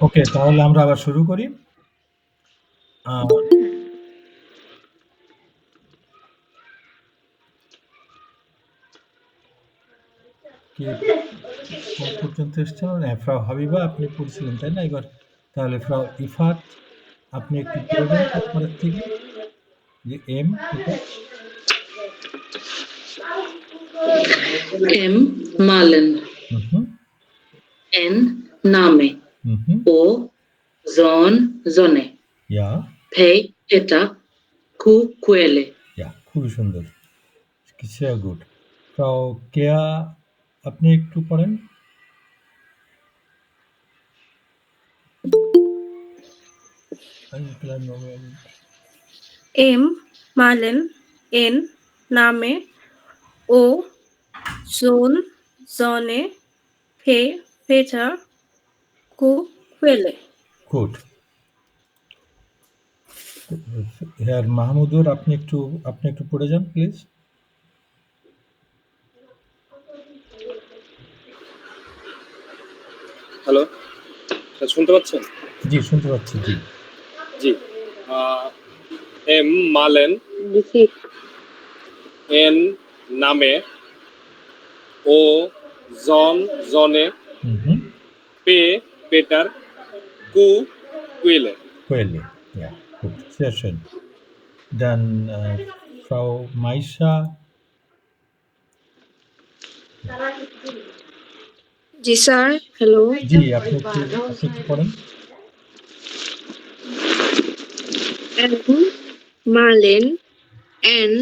ওকে, তাহলে আমরা আবার শুরু করি। কোন পর্যন্ত এসছেন? ফ্রাউ হাবিবা আপনি পড়ছিলেন, তাই না? এবার তাহলে ফ্রাউ ইফাত আপনি একটু পড়ে দেন তারপরের থেকে যে এম এটা M. Malen. N. Name. O. Zon. Zone. ইয়া Pei. Eta. Ku. Kuele. ইয়া খুবই সুন্দর, সেয়া গুড। ফ্রাউ কেয়া আপনি একটু পড়েন। M. Malen. N. Name. O. Zon. Zone. Pe. Peta. Ku. Quelle. Good. হ্যাঁ, মাহমুদুর আপনি একটু পড়ে যান প্লিজ। হ্যালো, শুনতে পাচ্ছেন? জি, শুনতে পাচ্ছি। জি জি। এম মালেন, এন নামে, ও জন জনে, পে পেটার, কু কুইলে। Quelle, ja, gut, sehr schön. Dann Frau Maisha. জি স্যার, হ্যালো। জি, আপনি একটু পড়েন। M. Malen. N.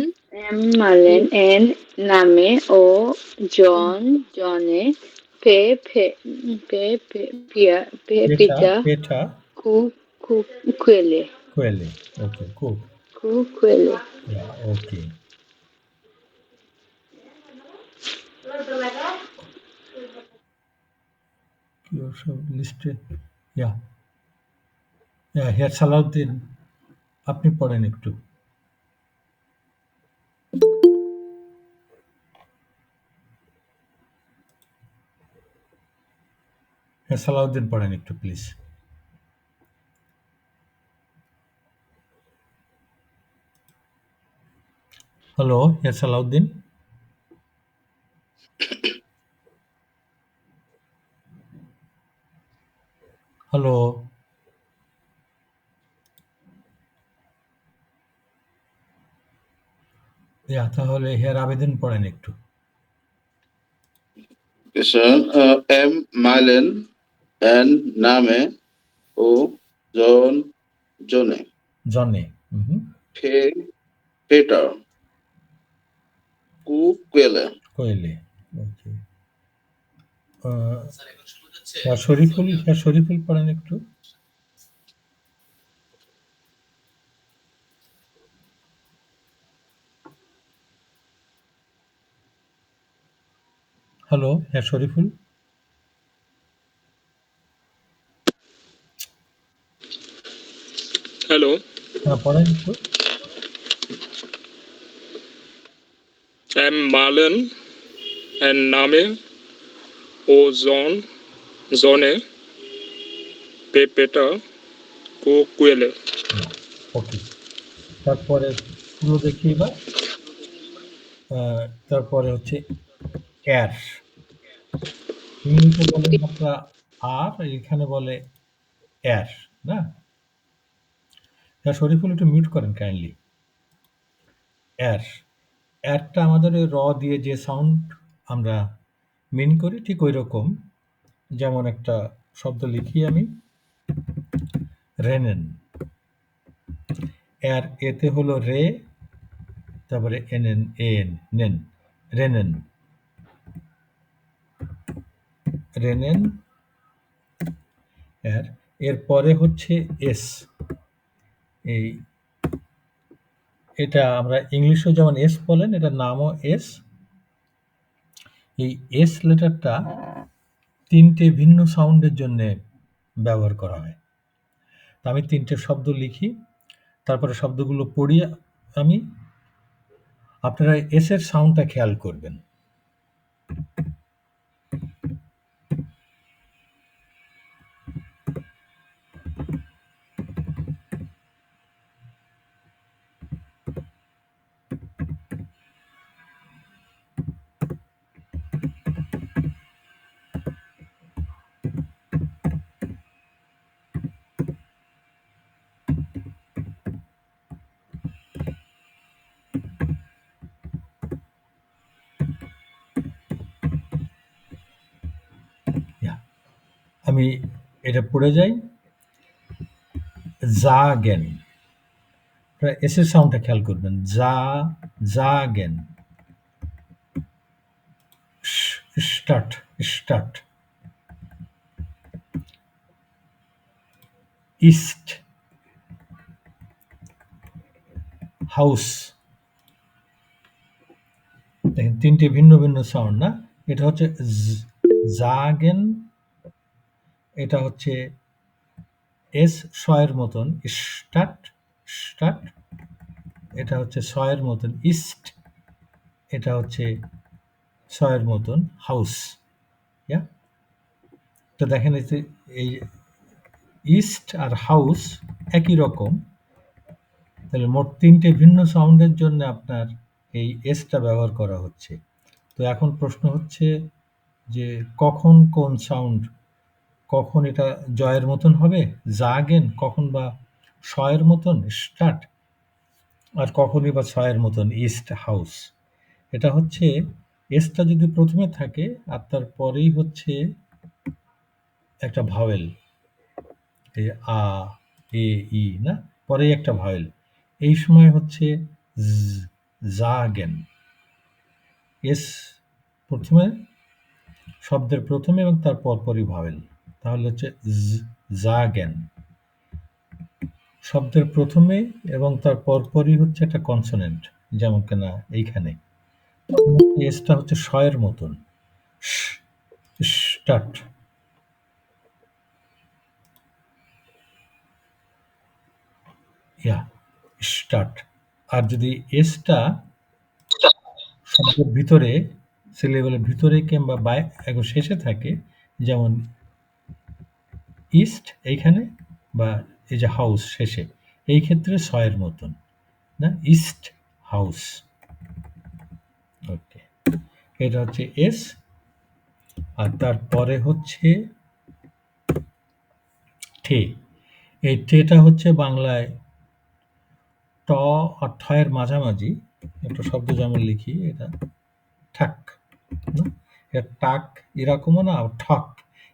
Malen, N name, O John Johnny, Peter, Peter. Quelle. Quelle, okay, good. Quelle. Yeah, okay. Your listed. Yeah. Yeah, here Salahuddin আপনি পড়েন একটু। হ্যাঁ, সালাউদ্দিন পড়েন একটু please. Hello, হ্যাঁ সালাউদ্দিন। হ্যালো। তাহলে হের আবেদন পড়েন একটু। M. Malen, N. Name, O. Jone. Peter. Ku Quelle. ওকে। শরীফুল পড়েন একটু। হ্যালো, হ্যাঁ শরীফুল। হ্যালো, হ্যাঁ পড়েন একটু। এম মালেন, এন নামে, ও জন জনে, পে পেটা, কু কুয়েলে। ওকে, তারপরে পুরো দেখি এবার। তারপরে হচ্ছে এর ইংলিশে বলেন আপনারা আর, এখানে বলে এর, না? শরীফুল একটু মিউট করেন কাইন্ডলি। এরটা আমাদের ওই র দিয়ে যে সাউন্ড আমরা মিন করি ঠিক ওই রকম। যেমন একটা শব্দ লিখি আমি, রেনেন। এর এতে হলো রে, তারপরে এনএন এন নেন, রেনেন রেনেন। এরপরে হচ্ছে এস। এটা আমরা ইংলিশেও যেমন এস বলেন, এটা নামও এস, এই এস লেটারটা 3টে ভিন্ন সাউন্ডের জন্যে ব্যবহার করা হয়। তো আমি 3টে শব্দ লিখি, তারপরে শব্দগুলো পড়ি আমি। আপনারা এস এর সাউন্ডটা খেয়াল করবেন। আমি এটা পড়ে যাই, জাগেন। এস এর সাউন্ডটা খেয়াল করবেন, জাগেন। স্টার্ট, স্টার্ট। ইস্ট, হাউস। দেখেন 3টে ভিন্ন ভিন্ন সাউন্ড না? এটা হচ্ছে জাগেন, এটা হচ্ছে এস শয়ের মতন স্টার্ট, স্টার্ট। এটা হচ্ছে শয়ের মতন ইস্ট, এটা হচ্ছে শয়ের মতন হাউস। ইয়া, তো দেখেন এই ইস্ট আর হাউস একই রকম, তাহলে মোট 3টে ভিন্ন সাউন্ডের জন্য আপনার এই এসটা ব্যবহার করা হচ্ছে। তো এখন প্রশ্ন হচ্ছে যে কখন কোন সাউন্ড, কখন এটা জয়ের মতন হবে জাগেন, কখন বা শয়ের মতন স্টার্ট, আর কখনই বা ছয়ের মতন ইস্ট হাউস। এটা হচ্ছে এসটা যদি প্রথমে থাকে আর তারপরেই হচ্ছে একটা ভাওয়েল, এই আ, এ, ই না, পরেই একটা ভাওয়েল, এই সময় হচ্ছে জাগেন। এস প্রথমে, শব্দের প্রথমে এবং তার পরপরই ভাওয়েল, তাহলে হচ্ছে জাগেন। শব্দের প্রথমে এবং তার পরপরই হচ্ছে একটা কনসোনেন্ট, যেমন কিনা এইখানে এসটা হচ্ছে শয়ের মতন, স্টার্ট। ইয়া, স্টার্ট। আর যদি এসটা শব্দের ভিতরে, সিলেবলের ভিতরে কিংবা একদম শেষে থাকে, যেমন ইস্ট এইখানে, বা এই যে হাউস শেষে, এই ক্ষেত্রে ছয়ের মতন না, ইস্ট হাউস। ওকে, এটা হচ্ছে এস। আর তারপরে হচ্ছে ঠে। এই ঠেটা হচ্ছে বাংলায় ট আর ঠয়ের মাঝামাঝি একটা শব্দ, যেমন লিখি এটা ঠাক না, এটা টাক এরকমও না, ঠক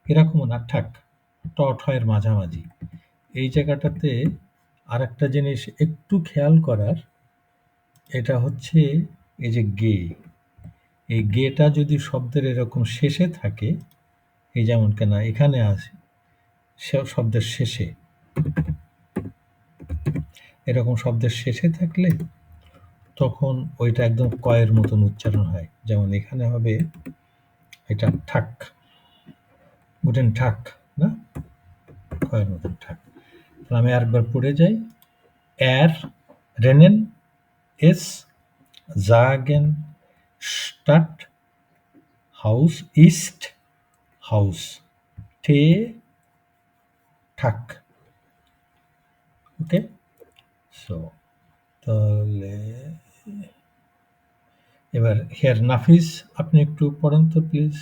এরকমও না, ঠাক, ট ঠয়ের মাঝামাঝি। এই জায়গাটাতে আর একটা জিনিস একটু খেয়াল করার, এটা হচ্ছে এই যে গে, এই গেটা যদি শব্দের এরকম শেষে থাকে, এই যেমন কেনা এখানে আছে শব্দের শেষে, এরকম শব্দের শেষে থাকলে তখন ওইটা একদম কয়ের মতন উচ্চারণ হয়। যেমন এখানে হবে এটা ঠাক, গুটেন ঠাক না, কয়ের মতন ঠাক। আমি আরেকবার পড়ে যাই, এর রেনেন এস জাগেন স্টার্ট হাউস ইস্ট হাউস ঠে ঠাক। ওকে, সো তাহলে এবার হেয়ার নাফিস, আপনি একটু পড়েন তো প্লিজ,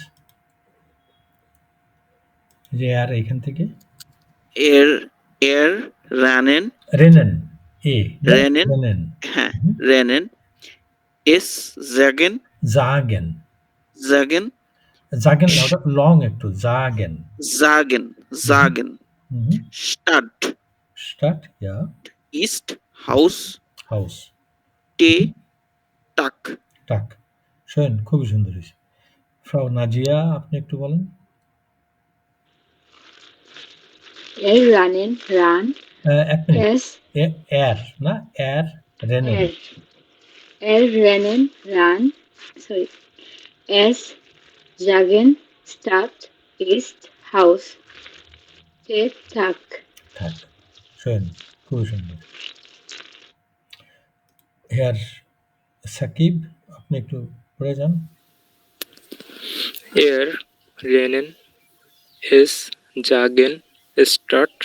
যে আর এখান থেকে এর রানেন, রেনেন, এ রেনেন, রেনেন, হ্যাঁ রেনেন, এস জাগেন, জাগেন, জাগেন, জাগেন না, ওটা লং একটু, জাগেন, জাগেন, জাগেন, স্টার্ট, স্টার্ট, ইয়া, ইস্ট হাউস, হাউস, টে টাক। টাক। শোনেন, খুবই সুন্দর হয়েছে। ফ্রাউ নাজিয়া, আপনি একটু বলেন। এর রানেন, রান, এক মিনিট, এস এর না, এর রেনেন, এর রেনেন, রান, সরি, এস Sagen, Stadt, ist, Haus. Te, Tag. থাক। শোন, খুবই সুন্দর। হেয়ার সাকিব, আপনি একটু পড়ে যান। Er rennen, es jagen, Stadt,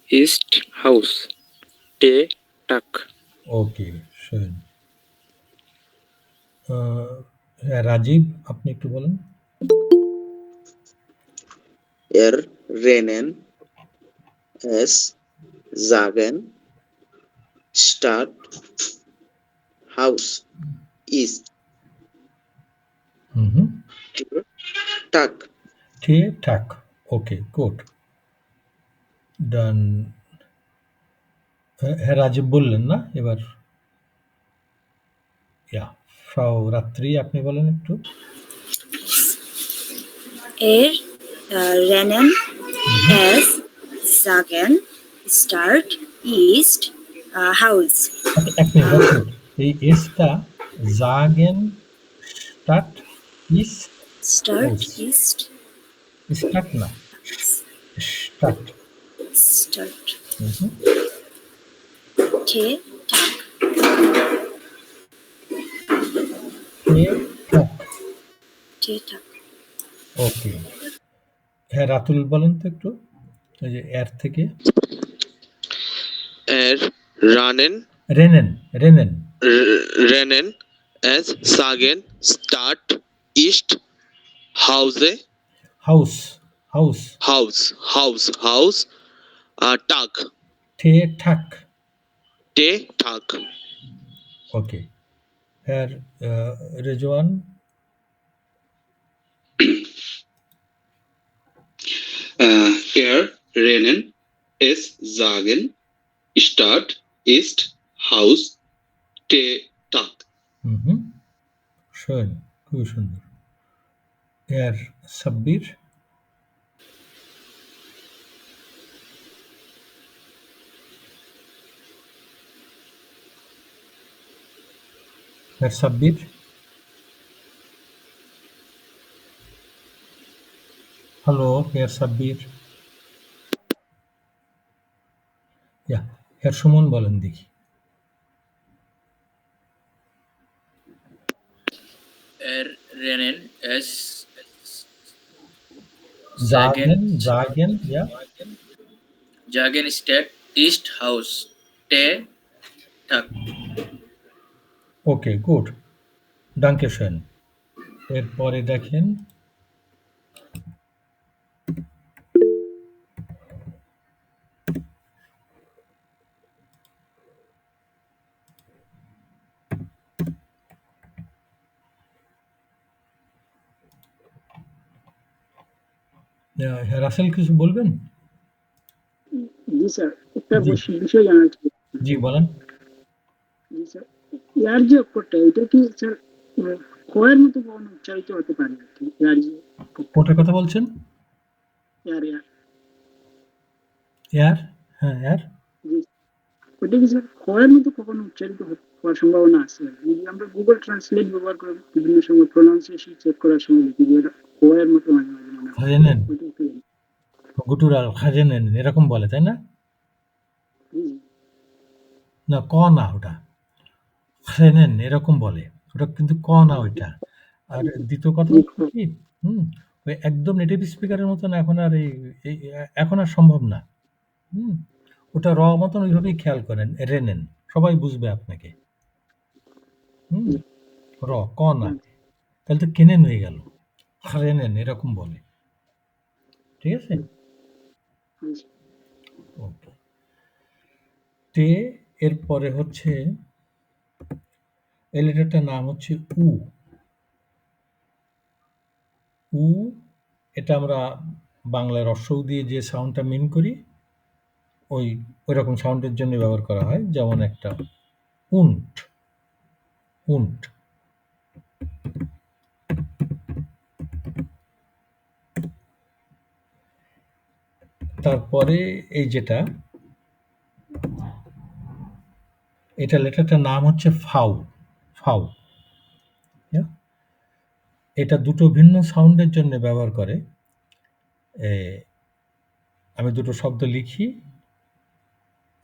ist, Haus. Te, Tag. ওকে, শোন। হ্যাঁ, রাজীব, আপনি একটু বলেন। Er rennen, es jagen, Stadt, Haus, ist, হুম, Tag. ঠিকঠাক। ওকে, গুড। ডান। হ্যাঁ, রাজীব বললেন না এবার? ইয়া, ফ্রাউ রাত্রি, আপনি বলেন একটু। Er rennen, es sagen, Stadt, ist, Haus. আচ্ছা, এক মিনিট, এক মিনিট। এই এসটা জাগেন, স্টার্ট, ইস, Stadt, হাউস। ist, স্টার্ট না, স্টার্ট। Stadt. হুম, Te, Tag. ঠিকঠাক। Te, Tag. ওকে। হ্যাঁ, রাতুল বলেন তো একটু, ওই যে এর থেকে। Er rennen, রেনেন, রেনেন। rennen, es sagen, Stadt, ist, Hause, house, house. Haus, Tag, ঠিকঠাক। Te, Tag. ওকে। হ্যাঁ, Rezwan. Er rennen, es sagen, Stadt, ist, Haus, Tag. হুম, শোন, খুবই সুন্দর। হ্যাঁ, সাব্বির। হ্যাঁ, সাব্বির। হ্যালো, হেয়ার সাব্বির। ইয়া, হেয়ার সুমন বলেন দেখি। Er rennen, es জাগেন, জাগেন, ইয়া। jagen, Stadt, ist, Haus. Te, Tag. Okay, good. ডাঙ্কে শোন। এরপরে দেখেন, হ্যাঁ, রাসেল কিছু বলবেন? জি স্যার, একটা জি, বিষয় জানার ছিল। জি বলেন। জি স্যার, ইয়ার যে অক্ষরটা, এটা কি স্যার কয়ের মতো কখনো উচ্চারিত হতে পারে আর কি? ইয়ার যে কোটার কথা বলছেন? ইয়ার ইয়ার এয়ার, হ্যাঁ, এয়ার। জি, ওটা কি স্যার কয়ের মতো কখনো উচ্চারিত হওয়ার সম্ভাবনা আছে? যদি আমরা গুগল ট্রান্সলেট ব্যবহার করে বিভিন্ন সময় প্রনাউন্সিয়েশন চেক করার সময় দেখি যে এটা কয়ের মতো মাঝে মাঝে মনে হয়। খাজেনেন, ওইটা একটু গুটুরাল খাজেনেন এরকম বলে, তাই না? জি না, ক না ওটা, খাজেনেন এরকম বলে। ওটা কিন্তু ক না ওইটা। আর দ্বিতীয় কথা জি হচ্ছে কি, ওই একদম নেটিভ স্পিকারের মতন এখন আর এখন আর সম্ভব না। হুম, ওটা র মতন ওইভাবেই খেয়াল করেন, রেনেন, সবাই বুঝবে আপনাকে। হুম, র, ক না, তাহলে তো কেনেন হয়ে গেল। রেনেন এরকম বলে, ঠিক আছে? জি ওকে। তে এরপরে হচ্ছে এই লেটারটার নাম হচ্ছে উ। উ, এটা আমরা বাংলায় রস্বউ দিয়ে যে সাউন্ডটা মিন করি, ওই রকম সাউন্ডের জন্য ব্যবহার করা হয়। যেমন একটা উন্ট, উন্ট। তারপরে এই যেটা, এটা লেটারটার নাম হচ্ছে ফাউ, ফাউ। এটা দুটো ভিন্ন সাউন্ডের জন্য ব্যবহার করে। আমি দুটো শব্দ লিখি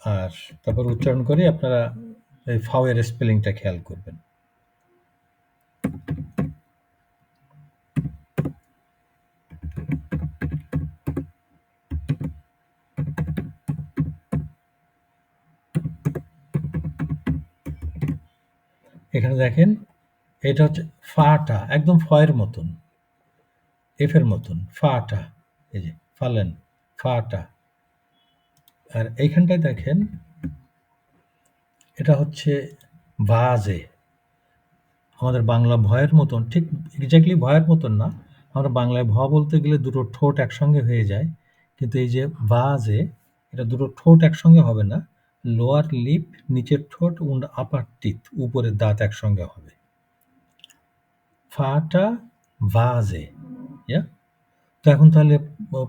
আর তারপর উচ্চারণ করি, আপনারা এই ফাও এর স্পেলিংটা খেয়াল করবেন। এখানে দেখেন, এটা হচ্ছে ফাটা, একদম ফয়ের মতন, এফ এর মতন, ফাটা, এই যে ফালেন, ফাটা। আর এইখানটায় দেখেন, এটা হচ্ছে বাজে, আমাদের বাংলা ভয়ের মতন, ঠিক এক্স্যাক্টলি ভয়ের মতন না। আমরা বাংলায় ভ বলতে গেলে দুটো ঠোঁট একসঙ্গে হয়ে যায়, কিন্তু এই যে বাজে, এটা দুটো ঠোঁট একসঙ্গে হবে না, লোয়ার লিপ, নিচের ঠোঁট, উন্ড আপার টিথ, উপরের দাঁত একসঙ্গে হবে। ফাটা ভাজে, ইয়া। তো এখন তাহলে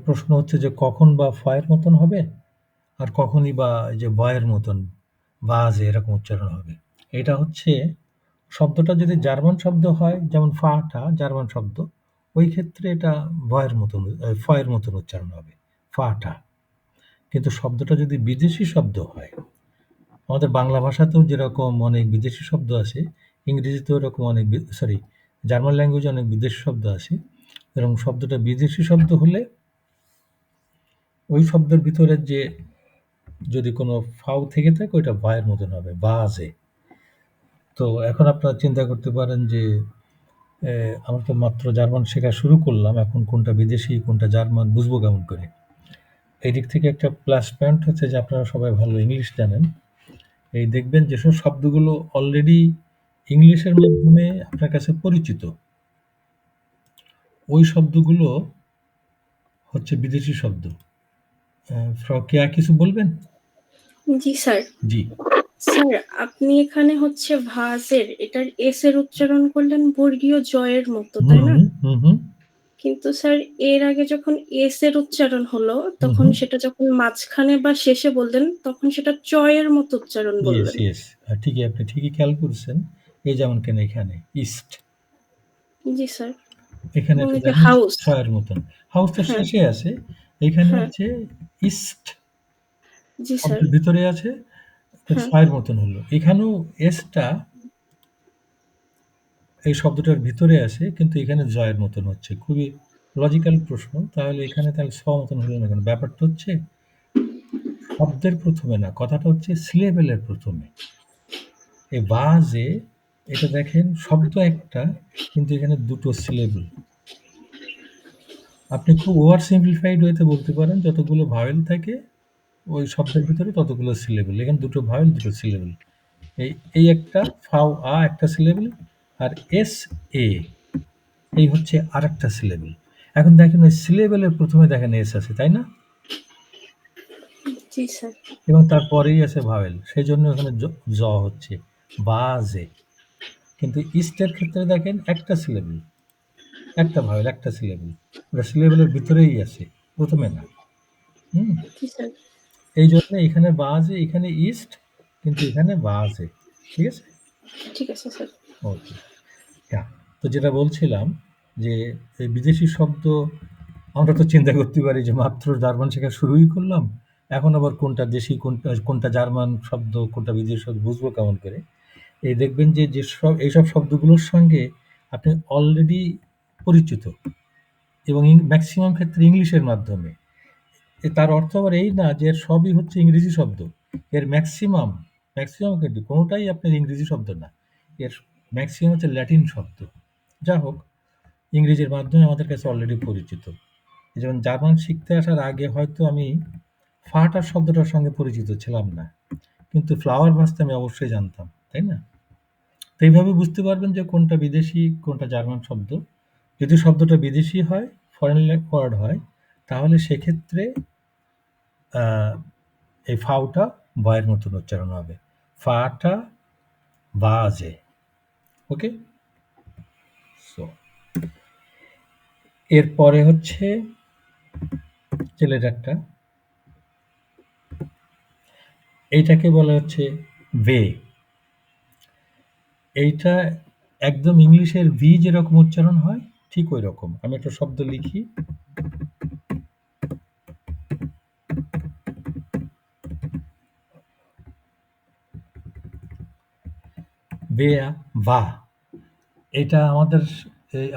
প্রশ্ন হচ্ছে যে কখন বা ফয়ের মতন হবে আর কখনই বা যে বয়ের মতন ভাজে এরকম উচ্চারণ হবে। এটা হচ্ছে শব্দটা যদি জার্মান শব্দ হয়, যেমন ফাটা জার্মান শব্দ, ওই ক্ষেত্রে এটা ভয়ের মতন, ফয়ের মতন উচ্চারণ হবে, ফাটা। কিন্তু শব্দটা যদি বিদেশি শব্দ হয়, আমাদের বাংলা ভাষাতেও যেরকম অনেক বিদেশি শব্দ আছে, ইংরেজিতেও এরকম অনেক, সরি, জার্মান ল্যাঙ্গুয়েজে অনেক বিদেশি শব্দ আছে। এরকম শব্দটা বিদেশি শব্দ হলে ওই শব্দের ভিতরে যে যদি কোনো ফাও থেকে থাকে, ওইটা ভয়ের মতন হবে, বাজে। তো এখন আপনারা চিন্তা করতে পারেন যে আমরা তো মাত্র জার্মান শেখা শুরু করলাম, এখন কোনটা বিদেশি কোনটা জার্মান বুঝবো কেমন করে? এই দিক থেকে একটা প্লাস পয়েন্ট হচ্ছে যে আপনারা সবাই ভালো ইংলিশ জানেন। এই দেখবেন যেসব শব্দগুলো অলরেডি ইংলিশের মাধ্যমে আপনার কাছে পরিচিত, ওই শব্দগুলো হচ্ছে বিদেশি শব্দ। ফ্রক কেয়া কিছু বলবেন? জি স্যার। জি স্যার, আপনি এখানে হচ্ছে ভাজের এটার এস এর উচ্চারণ করলেন বর্গীয় জয়ের মতো, তাই না? কিন্তু স্যার এর আগে যখন এস এর উচ্চারণ হলো, তখন সেটা যখন মাঝখানে বা শেষে বললেন, তখন সেটা চয়ের মতো উচ্চারণ বললেন। ইয়েস, ঠিকই, আপনি ঠিকই খেয়াল করছেন। এই যেমন কেন এখানে ইস্ট, জি স্যার। এখানে হাউস, ছয়ের মতন, হাউস তো শেষে আছে, এখানে হচ্ছে ইস্ট, জি স্যার, ভিতরে আছে, ছয়ের মতন হলো। এখানেও এসটা এই শব্দটার ভিতরে আছে, কিন্তু এখানে জয়ের মতন হচ্ছে। খুবই লজিক্যাল প্রশ্ন, তাহলে এখানে তাহলে স মতন হলো না কেন? ব্যাপারটা হচ্ছে শব্দের প্রথমে না, কথাটা হচ্ছে সিলেবেলের প্রথমে। এই বাজে, এটা দেখেন শব্দ একটা, কিন্তু এখানে দুটো সিলেবল। আপনি খুব ওভার সিম্পলিফাইড ওয়েতে বলতে পারেন, যতগুলো ভাওয়েল থাকে ওই শব্দের ভিতরে ততগুলো সিলেবল। এখানে দুটো ভাওয়েল, দুটো সিলেবল। এই একটা ফাও আ একটা সিলেবল, আর এস এ এই হচ্ছে আর একটা সিলেবল। এখন দেখেন ওই সিলেবলের প্রথমে দেখেন এস আছে, তাই না? জি স্যার। এবং তারপরেই আছে ভাওয়েল, সেই জন্য এখানে জ হচ্ছে বাজে। কিন্তু ইস্টের ক্ষেত্রে দেখেন একটা সিলেবল, একটা ভাওয়েল, একটা সিলেবল, ওটা সিলেবলের ভিতরেই আছে, প্রথমে না। এই জন্য এখানে বাজে, এখানে ইস্ট, কিন্তু এখানে বাজে। ঠিক আছে, ঠিক আছে স্যার। ওকে। তো যেটা বলছিলাম যে এই বিদেশি শব্দ আমরা তো চিন্তা করতে পারি যে মাত্র জার্মান শেখা শুরুই করলাম, এখন আবার কোনটা দেশি কোনটা জার্মান শব্দ কোনটা বিদেশি শব্দ বুঝবো কেমন করে? এই দেখবেন যে এইসব শব্দগুলোর সঙ্গে আপনি অলরেডি পরিচিত, এবং ম্যাক্সিমাম ক্ষেত্রে ইংলিশের মাধ্যমে। তার অর্থ আবার এই না যে এর সবই হচ্ছে ইংরেজি শব্দ, এর ম্যাক্সিমাম কিন্তু কোনোটাই আপনার ইংরেজি শব্দ না, এর ম্যাক্সিমাম হচ্ছে ল্যাটিন শব্দ। যা হোক, ইংরেজির মাধ্যমে আমাদের কাছে অলরেডি পরিচিত। যেমন জার্মান শিখতে আসার আগে হয়তো আমি ফাটার শব্দটার সঙ্গে পরিচিত ছিলাম না, কিন্তু ফ্লাওয়ার ভাসতে আমি অবশ্যই জানতাম, তাই না? তো এইভাবে বুঝতে পারবেন যে কোনটা বিদেশি কোনটা জার্মান শব্দ। যদি শব্দটা বিদেশি হয়, ফরেন ওয়ার্ড হয়, তাহলে সেক্ষেত্রে এই ফাওটা বয়ের মতন উচ্চারণ হবে, ফাটা বাজে। ওকে, সো এরপরে হচ্ছে ছেলেটারটা, এইটাকে বলা হচ্ছে বে। এইটা একদম ইংলিশের ভি যেরকম উচ্চারণ হয় ঠিক ওই রকম। আমি একটা শব্দ লিখি, বেয়া ভা। এটা আমাদের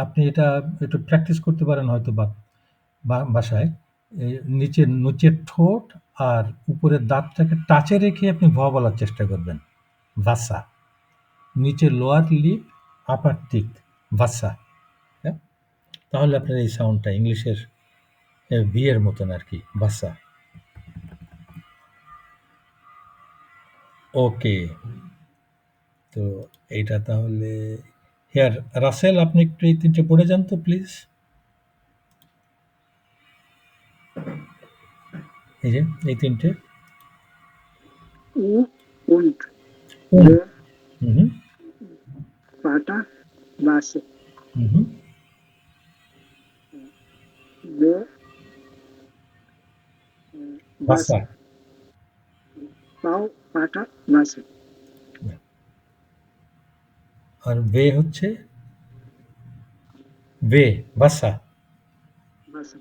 আপনি এটা একটু প্র্যাকটিস করতে পারেন হয়তো বাসায়। নিচের নিচের ঠোঁট আর উপরের দাঁতটাকে টাচে রেখে আপনি ভ বলার চেষ্টা করবেন, ভাসা। নিচে লোয়ার লিপ, আপার টিক, ভাসা। হ্যাঁ, তাহলে আপনার এই সাউন্ডটা ইংলিশের ভি এর মতন আর কি, ভাসা। ওকে, তো এইটা তাহলে হেয়ার রাসেল, আপনি একটু এই তিনটে পড়ে যান তো প্লিজ। এই যে এই তিনটে উ und উন। der হুম Vater Vase, হুম der ভাসা। Vase, Frau Vater Vase, আর বে হচ্ছে বে, ভাসা। Vase.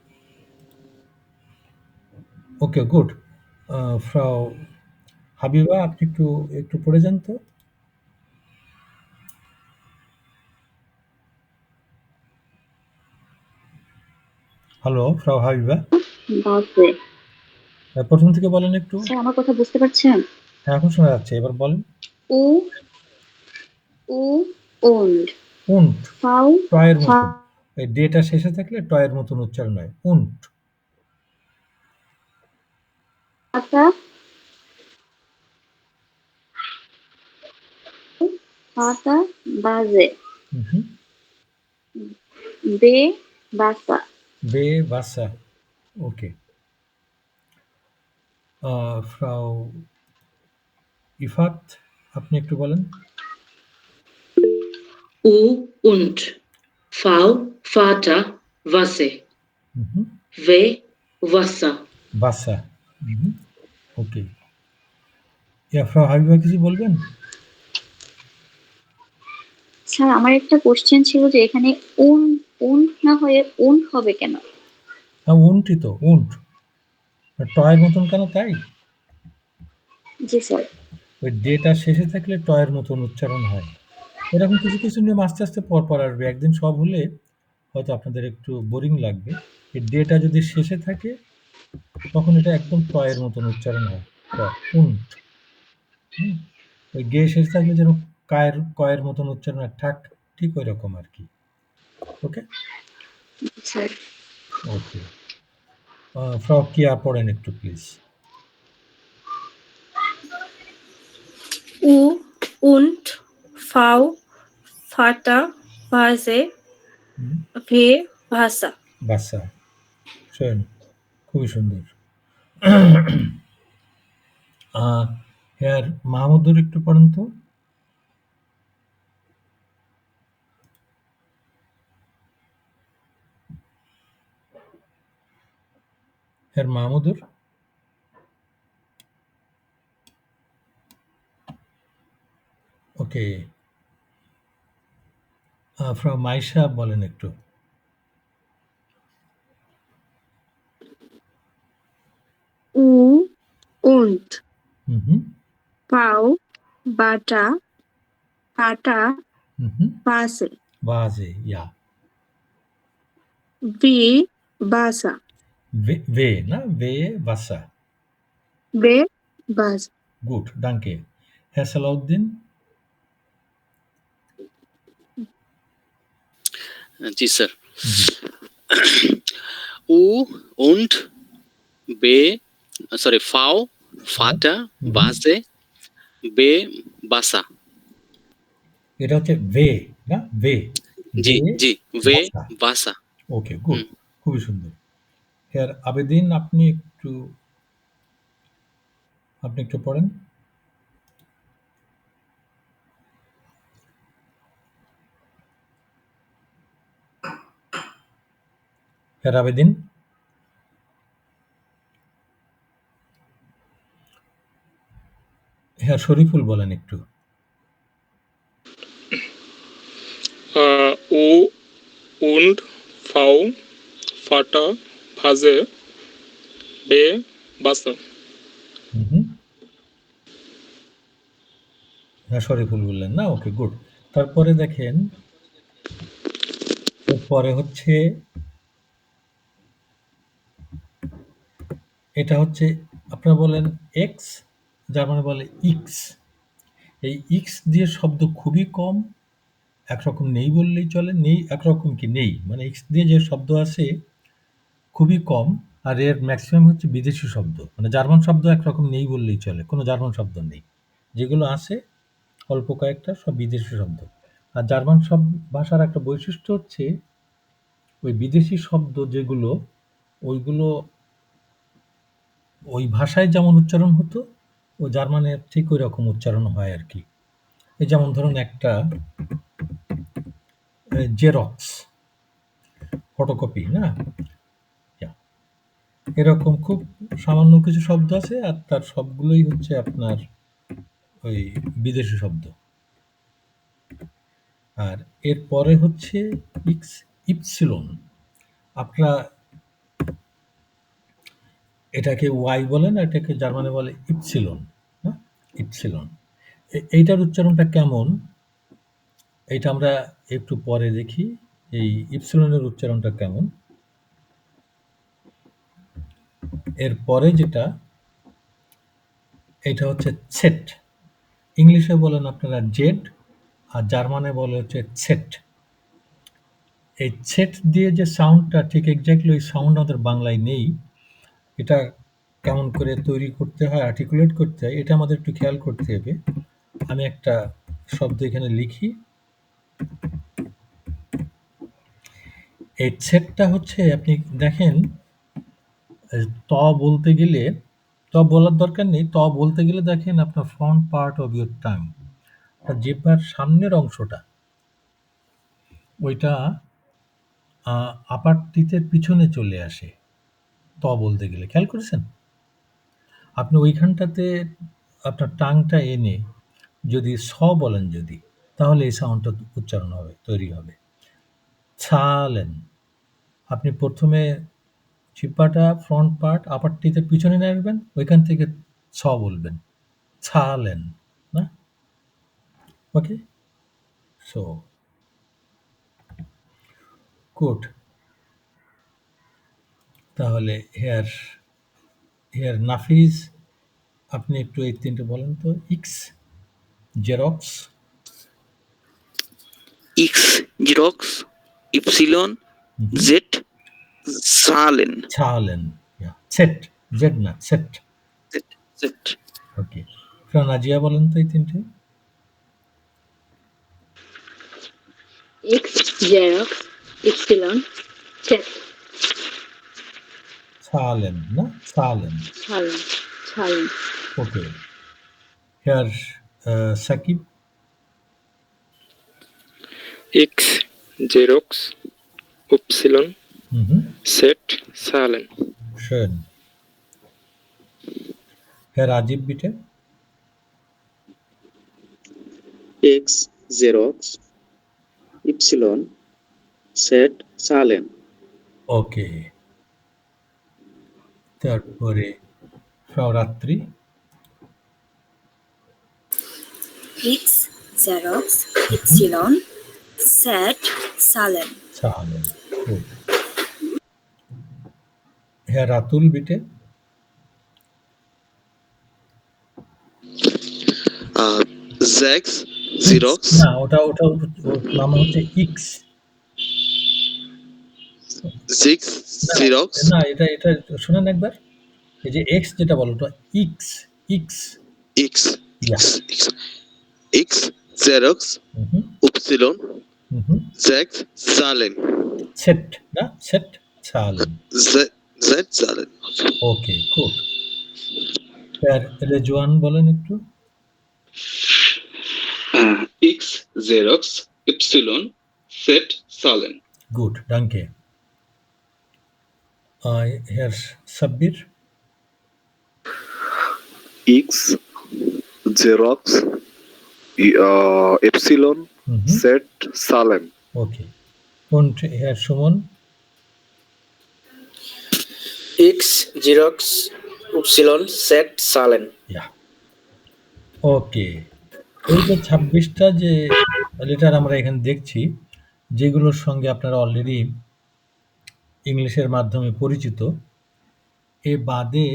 ওকে, গুড। ফ্রাউ হাবিবা, আপনি একটু একটু পড়ে যান তো। হ্যালো ফ্রাউ হাবিবা, বাসে। প্রথম থেকে বলেন একটু। স্যার আমার কথা বুঝতে পারছেন? হ্যাঁ, এখন শোনা যাচ্ছে, এবার বলেন। উ উ und উন্ট, Frau টয়ের মতন। এই ডেটা শেষে থাকলে টয়ের মতন উচ্চারণ হয়, won't. Vater Vater Vase, hmm be Vasa, বে ভাসা। ওকে, ফ্রাউ ইফাত, আপনি একটু বলেন। U und Frau Vater Vase, hmm we Wasser. ভাসা। ওকে, ফ্রাউ হাবিবা কিছু বলবেন? স্যার আমার একটা কোশ্চেন ছিল যে এখানে উন না হয়ে উন হবে কেন? হ্যাঁ, উন্টই তো, উন্ট। টয়ের মতন কেন তাই? জি স্যার। ওই ডেটা শেষে থাকলে টয়ের মতন উচ্চারণ হয়। এরকম কিছু কিছু নিয়ম আস্তে আস্তে পর আসবে। একদিন সব হলে হয়তো আপনাদের একটু বোরিং লাগবে। এই ডেটা যদি শেষে থাকে তখন এটা একদম টয়ের মতন উচ্চারণ হয়, ট, উন্ট। হুম, ওই গে শেষে থাকলে যেন কয়ের মতন উচ্চারণ হয়, ঠাক, ঠিক ওই রকম আর কি। ওকে, স্যার ওকে। ফ্রাউ কিয়া পড়েন একটু please. U und Frau Vater Vase, we Vasa. বাচ্চা, শোন, খুবই সুন্দর। হেয়ার মাহমুদুর একটু পড়েন তো। হেয়ার মাহমুদুর। ওকে, ফ্রাউ মাইশা বলেন একটু। U und হুম Frau Vater হুম Vase, বাজে, ইয়া। we Vasa, ভে না, ভে বাসা। we Vasa. গুড, ডাঙ্কে। হ্যাঁ, সালাউদ্দিন। জি স্যার। জি, উ und be sorry Frau Vater Vase, be Vasa। এটা হচ্ছে ভে না, ভে, জি ভে জি, ve বাসা। Vasa। ওকে, গুড, খুবই সুন্দর। হেয়ার আবেদিন, আপনি একটু পড়েন। হেয়ার আবেদিন। হেয়ার শরীফুল বলেন একটু। U und V Vater Vase B Wasser হ্যাঁ শরীফুল বললেন না, ওকে গুড। তারপরে দেখেন এরপরে হচ্ছে এটা হচ্ছে আপনারা বলেন এক্স, জার্মানে বলে ইক্স। এই ইক্স দিয়ে শব্দ খুবই কম, একরকম নেই বললেই চলে। নেই একরকম কি নেই, মানে এক্স দিয়ে যে শব্দ আছে খুবই কম, আর এর ম্যাক্সিমাম হচ্ছে বিদেশি শব্দ। মানে জার্মান শব্দ একরকম নেই বললেই চলে, কোনো জার্মান শব্দ নেই। যেগুলো আছে অল্প কয়েকটা সব বিদেশি শব্দ। আর জার্মান ভাষার একটা বৈশিষ্ট্য হচ্ছে ওই বিদেশি শব্দ যেগুলো, ওইগুলো ওই ভাষায় যেমন উচ্চারণ হতো ও জার্মানের ঠিক ওই রকম উচ্চারণ হয় আর কি। এই যেমন ধরুন একটা জেরক্স, ফটোকপি না, এরকম খুব সামান্য কিছু শব্দ আছে, আর তার সবগুলোই হচ্ছে আপনার ওই বিদেশি শব্দ। আর এরপরে হচ্ছে ইপসিলন। আপনারা এটাকে ওয়াই বলেন, এটাকে জার্মানে বলে ইপসিলন। হ্যাঁ, ইপসিলন। এইটার উচ্চারণটা কেমন এটা আমরা একটু পরে দেখি। এই ইপসিলনের উচ্চারণটা কেমন। এরপরে যেটা, এটা হচ্ছে সেট। ইংলিশে বলেন আপনারা জেড, আর জার্মানে বলে হচ্ছে সেট। এই সেট দিয়ে যে সাউন্ডটা ঠিক এক্স্যাক্টলি ওই সাউন্ড আমাদের বাংলায় নেই। এটা কেমন করে তৈরি করতে হয়, আর্টিকুলেট করতে হয়, এটা আমাদের একটু খেয়াল করতে হবে। আমি একটা শব্দ এখানে লিখি। এই সেটটা হচ্ছে আপনি দেখেন ত বলতে গেলে, ত বলার দরকার নেই, ত বলতে গেলে দেখেন আপনার front part of your tongue, জিহ্বার সামনের অংশটা, ওইটা আপার টিথের পিছনে চলে আসে ত বলতে গেলে। খেয়াল করেছেন? আপনি ওইখানটাতে আপনার টাংটা এনে যদি স বলেন যদি, তাহলে এই সাউন্ডটা উচ্চারণ হবে, তৈরি হবে। ছালেন, আপনি প্রথমে জিহ্বাটা ফ্রন্ট পার্ট আপার টিথের পিছনে নিয়ে আসবেন, ওইখান থেকে ছ বলবেন, ছালেন না। ওকে, সো গুড। তাহলে হেয়ার নাফিজ, আপনি একটু এই তিনটে বলেন তো। ইক্স xerox, ইক্স xerox, epsilon, Z সালেন। ছালেন, set, Z না, সেট। সেট। ওকে, নাজিয়া বলেন তো এই তিনটে। X, Xerox, Epsilon, Set. ছালেন না, ছালেন। Chalen. ওকে, হেয়ার Sakib. X Xerox Upsilon Set Salen. Schön. Herr Rajib, bitte. X Xerox Epsilon Set Salen. Okay. তারপরে ফ্রাউ রাত্রি। X Xerox Epsilon Set Salen. Salen. Gut. Herr Ratul, bitte. Sechs Xerox. না, ওটা নাম হচ্ছে ইক্স। Six Xerox. না, এটা শুনেন একবার। এই যে এক্স যেটা বলো, ওটা ইক্স ইক্স X X Xerox Upsilon Sechs Salen. Set না, সেট সালেন। Z Salen. ওকে, গুড। রেজওয়ান বলেন একটু। X Xerox Epsilon Set Salen. Gut, danke. Herr Sabir. X Xerox Epsilon Set Salen. Okay, Und Herr Schumann? X Xerox Upsilon Set Salen. Ja. ওকে। এই যে 26টা যে letter আমরা এখানে দেখছি, যেগুলোর সঙ্গে আপনারা অলরেডি ইংলিশের মাধ্যমে পরিচিত, এ বাদে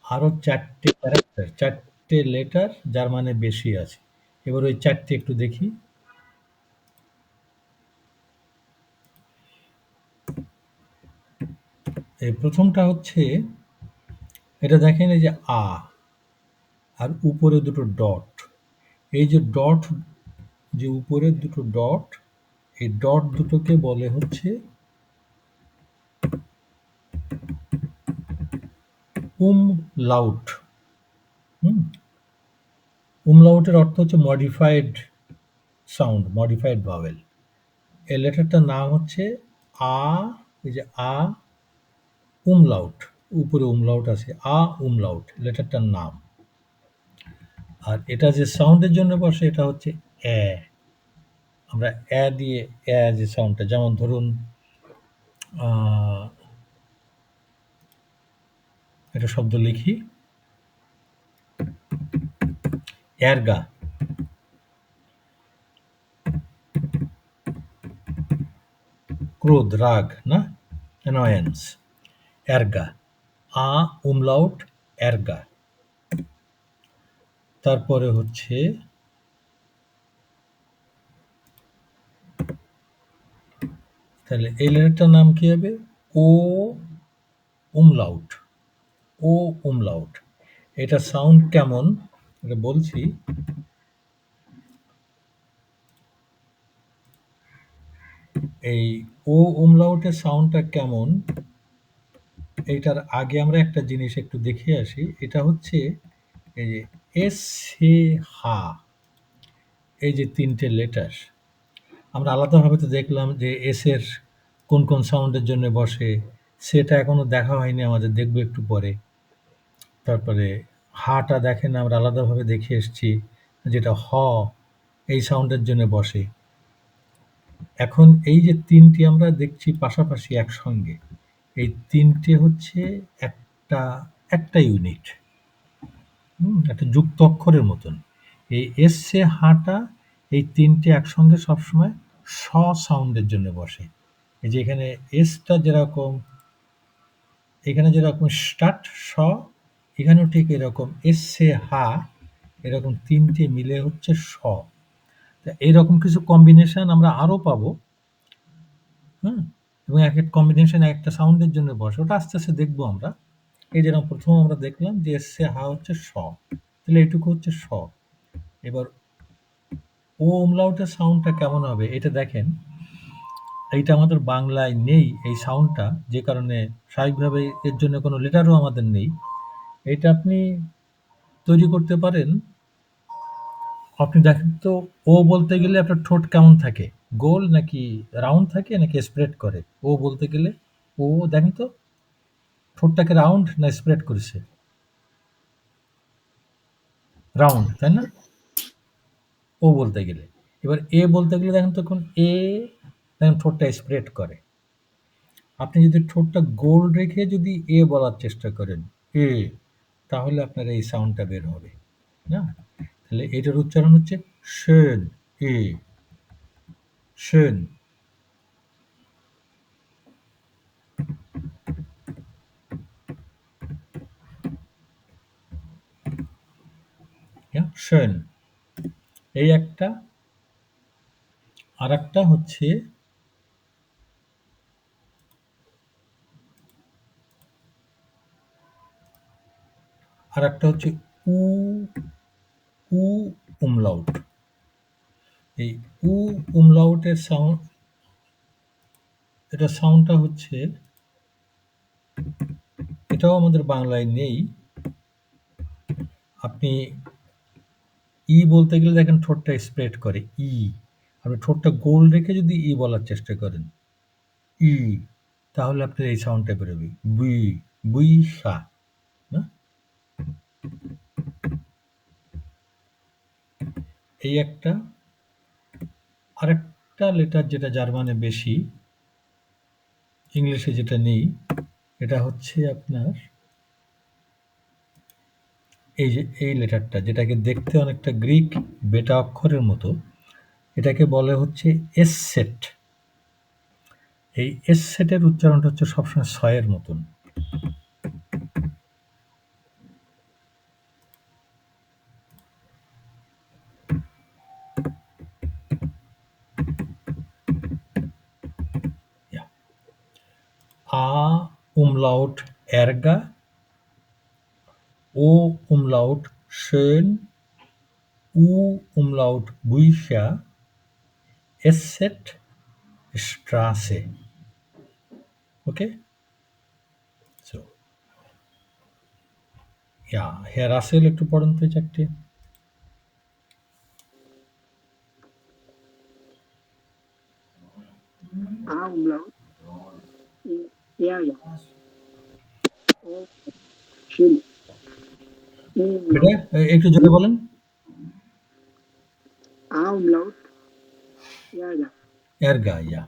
আরও 4টে ক্যারেক্টার, 4টে লেটার যার মানে বেশি আছে। এবার ওই 4টে একটু দেখি। এই প্রথমটা হচ্ছে, এটা দেখেন এই যে আ, আর উপরে দুটো ডট। এই যে ডট, যে উপরের দুটো ডট, এই ডট দুটোকে বলে হচ্ছে umlaut। umlaut-এর অর্থ হচ্ছে মডিফাইড সাউন্ড, মডিফাইড ভাওয়েল। এই লেটারটার নাম হচ্ছে আ, এই যে আ umlaut, উপরে umlaut আছে, আ umlaut লেটারটার নাম। আর এটা যে সাউন্ডের জন্য বসে এটা হচ্ছে এ। আমরা এ দিয়ে এ যে সাউন্ডটা, যেমন ধরুন একটা শব্দ লিখি, এরগা। ক্রোধ, রাগ, না, অ্যানয়েন্স, এরগা। আ umlaut এরগা। তারপরে হচ্ছে তাহলে এই লেটারটার নাম কি হবে? ও umlaut। ও umlaut। এটা সাউন্ড কেমন এটা বলছি। এই ও umlaut-এর সাউন্ডটা কেমন, এইটার আগে আমরা একটা জিনিস একটু দেখে আসি। এটা হচ্ছে এই যে এস, হে, হা, এই যে 3টে লেটার, আমরা আলাদাভাবে তো দেখলাম যে এস এর কোন কোন সাউন্ডের জন্য বসে, সেটা এখনো দেখা হয়নি আমাদের, দেখবো একটু পরে। তারপরে হাটা দেখেন আমরা আলাদাভাবে দেখে এসছি, যেটা হ এই সাউন্ডের জন্য বসে। এখন এই যে 3টি আমরা দেখছি পাশাপাশি একসঙ্গে, এই 3টে হচ্ছে একটা ইউনিট, একটা যুক্ত অক্ষরের মতন। এই এস, সে, হাটা, এই 3টে একসঙ্গে সবসময় স সাউন্ডের জন্য বসে। এই যে এখানে এসটা যেরকম, এখানে যেরকম স্টার্ট স, এখানেও ঠিক এরকম এস, সে, হা, এরকম 3টে মিলে হচ্ছে স। তা এইরকম কিছু কম্বিনেশন আমরা আরও পাবো, এবং এক এক কম্বিনেশন একটা সাউন্ডের জন্য বসে, ওটা আস্তে আস্তে দেখবো আমরা। এই যেরকম প্রথম আমরা দেখলাম যে এস, সে, হা হচ্ছে স, তাহলে এইটুকু হচ্ছে স। এবার ও umlaut-এর সাউন্ডটা কেমন হবে এটা দেখেন। এইটা আমাদের বাংলায় নেই এই সাউন্ডটা, যে কারণে স্বাভাবিকভাবে এর জন্য কোনো লেটারও আমাদের নেই। এটা আপনি তৈরি করতে পারেন। আপনি দেখেন তো, ও বলতে গেলে আপনার ঠোঁট কেমন থাকে, গোল নাকি রাউন্ড থাকে নাকি স্প্রেড করে? ও বলতে গেলে ও দেখেন তো, ঠোঁটটাকে রাউন্ড না স্প্রেড করেছে? রাউন্ড, তাই না? ও বলতে গেলে। এবার এ বলতে গেলে দেখেন তখন এ, দেখেন ঠোঁটটা স্প্রেড করে। আপনি যদি ঠোঁটটা গোল রেখে যদি এ বলার চেষ্টা করেন, এ, তাহলে আপনার এই সাউন্ডটা বের হবে না। তাহলে এটার উচ্চারণ হচ্ছে schön, এ, schön। schön। এই একটা। আর একটা হচ্ছে উ, উ umlaut। এই উ umlaut-এর সাউন্ড, এটা সাউন্ডটা হচ্ছে, এটাও আমাদের বাংলায় নেই। আপনি ই বলতে গেলে দেখেন ঠোঁটটা স্প্রেড করে, ই। আপনি ঠোঁটটা গোল রেখে যদি ই বলার চেষ্টা করেন, ই, তাহলে আপনার এই সাউন্ডটা বেরোবে, বুই, বুই সা, না? এই একটা। আরেকটা আরেকটা লেটার যেটা জার্মানে বেশি, ইংলিশে যেটা নেই, এটা হচ্ছে আপনার এই যে এই লেটারটা, যেটাকে দেখতে অনেকটা গ্রিক বেটা অক্ষরের মতো, এটাকে বলে হচ্ছে এস সেট। এই এস সেটের উচ্চারণটা হচ্ছে সবসময় ছয়ের মতন। আ umlaut erga, O umlaut schön, U umlaut Bücher, S-Set Straße. Okay? So. Yeah, Herr Russell একটু পড়ুন তো এই চারটি। Umlaut, Ärger, O, schön, এটা একটু জোরে বলেন। Umlaut, Ärger, Erga, ja.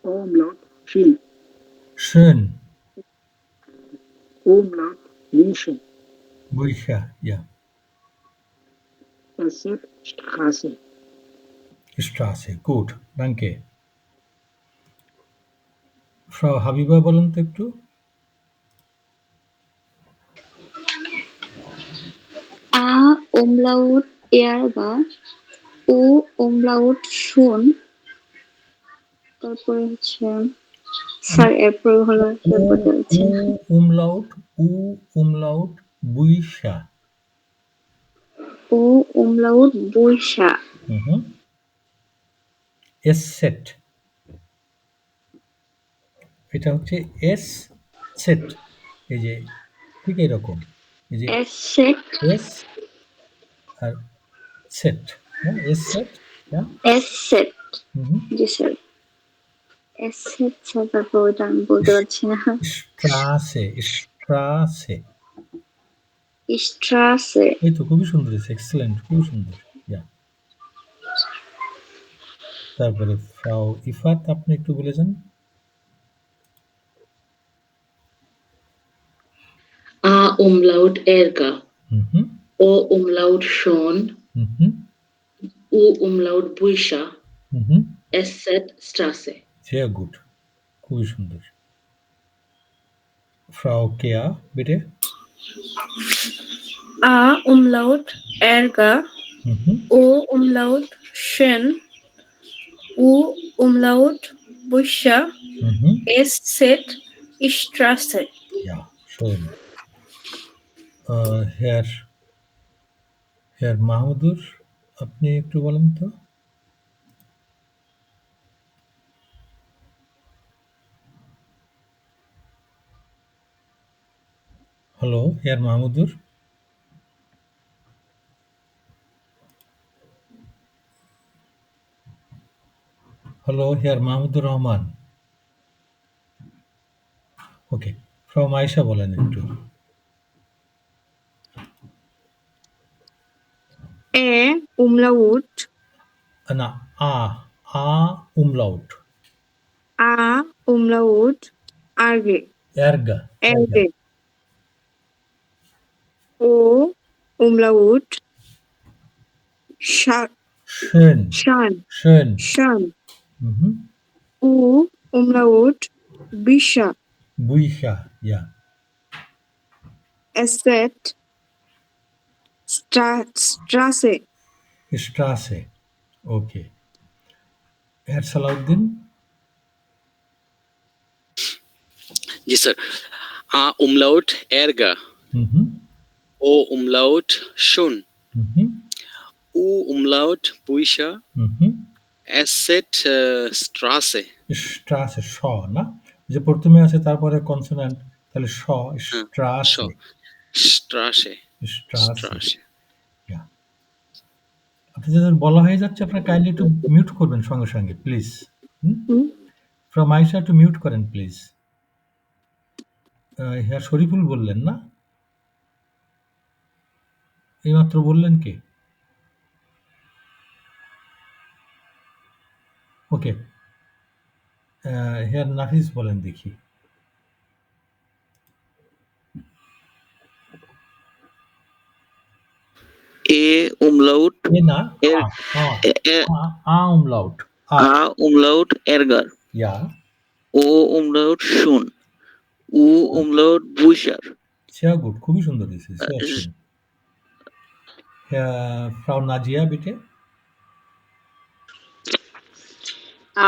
Umlaut, schön, Schön, Umlaut, Bücher, Bücher, ja. S-Set Straße. Straße, gut, danke. Frau Habiba বলেন তো একটু। A Umlaut Ärger, O Umlaut schon, তারপরে হচ্ছে স্যার এরপরে হলো Umlaut, U umlaut Bücher. O Umlaut Bücher. S-Set. এটা হচ্ছে S set, এই যে ঠিক এরকম, এই যে এস সেট, এস আর সেট, হ্যাঁ এস সেট, এস সেট, জি স্যার এস সেট স্যার, তারপর ওইটা আমি বলতে পারছি না। স্ট্রাসে, স্ট্রাসে, স্ট্রাসে, এই তো খুবই সুন্দর, এক্সেলেন্ট, খুবই সুন্দর। তারপরে ফ্রাউ ইফাত আপনি একটু বলে যান। A Umlaut Ärger, O Umlaut schon, U Umlaut Bücher, S-Set Straße. Sehr gut, খুবই সুন্দর। ফ্রাউ কেয়া বিটে। A Umlaut Ärger, O Umlaut schön, U Umlaut Bücher, S-Set Straße. Ja, schön. Herr Mahmudur আপনি একটু বলেন তো। Hello here Mahmudur. Hello here Mahmudur Rahman. Okay, from Ayesha বলেন একটু। A umlaut, না, আ umlaut, A umlaut, Arge, Erga, Erge, O umlaut, schön, Schan, schön, Schan, U umlaut, Bücher, Bücher, ja. S-Set Straße. Straße, okay. Herr Salauddin. জি sir. A umlaut Ärger, O umlaut schon, U umlaut Bücher, S-Set Straße. Straße, শ না, যে প্রথমে আছে তারপরে consonant, তাহলে শ, Straße, Straße, Straße। আপনি যাদের বলা হয়ে যাচ্ছে আপনারা কাইন্ডলি একটু মিউট করবেন সঙ্গে সঙ্গে প্লিজ। ফ্রম আয়েশা একটু মিউট করেন প্লিজ। হ্যাঁ শরীফুল বললেন না, এইমাত্র বললেন কে? ওকে, হেয়ার নাফিস বলেন দেখি। এ umlaut এ না, umlaut. a umlaut ergar, Ja, o umlaut schon, u umlaut buscher, sehr gut, খুবই সুন্দর দিয়েছে, sehr schön. Frau Nadia, bitte.